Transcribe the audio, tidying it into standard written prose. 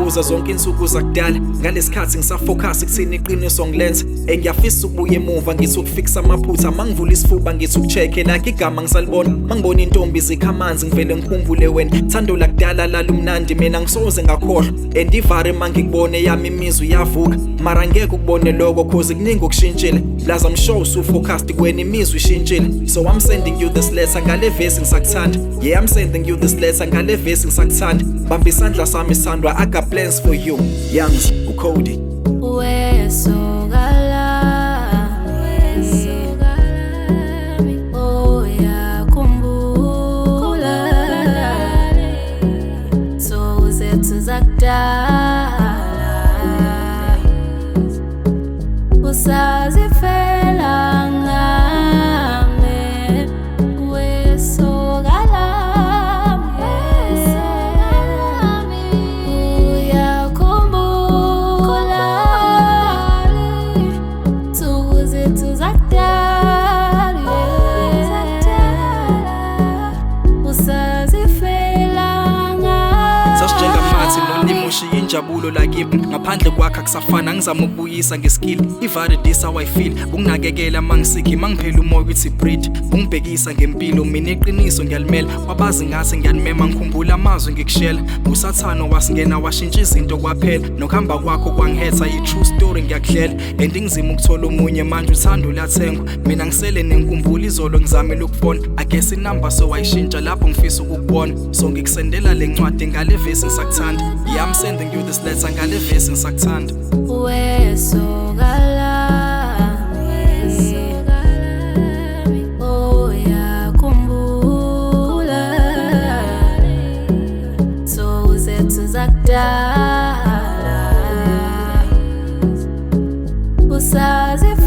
ngizibuza zonke insuku zakudala ngalesikhathi ngisafocus kuthini iqiniso ngilenza ngiyafisa ukubuya emuva ngithi ukufixa amaphutha mangivula isifuba ngithi ukucheck like igama ngisalibona mangibona intombi zikha amanzi ngivele ngikhumbule wena thando lakudala lalumnandi mina ngisoze ngakhohlwa andivare mangikubone yami imizwa iyavuka mara ngeke ukubone lokho cause kuningi okushintshile blaza mshow so focused kweni imizwa ishintshile so I'm sending you this letter ngale verse ngisakuthanda yeah I'm sending you this letter ngale verse ngisakuthanda bamba isandla sami sandwa I got plans for you Youngs uCody usazifela ngami wesokalami uyakhumbula insuku zethu zakudala usazifela ngami sasijengamathi nolimusha injabulo lakimi ngaphandle kwakhe akusafana ngizama ukubuyisa ngeskill ivare this how I feel ukunakekela mangisikhi mangiphela umoya ukuthi breathe ungibhekisa ngempilo mina iqiniso ngiyalimela wabazi ngathi ngiyanimema ngikhumbula amazwi ngikushela usathano wasingena washintsha izinto kwaphela nokuhamba kwakho kwangihetha i true story ngiyakudlela andingizima ukuthola omunye manje uthando lathengwa mina ngisele nenkumbulo izolo ngizamela ukufona I guess inamba so wayishintsha lapho ngifisa ukukubona so ngikusendela lencwadi ngale verse ngisakuthanda yeah I'm sending you this letter ngale verse ngisakuthanda zakudala usazi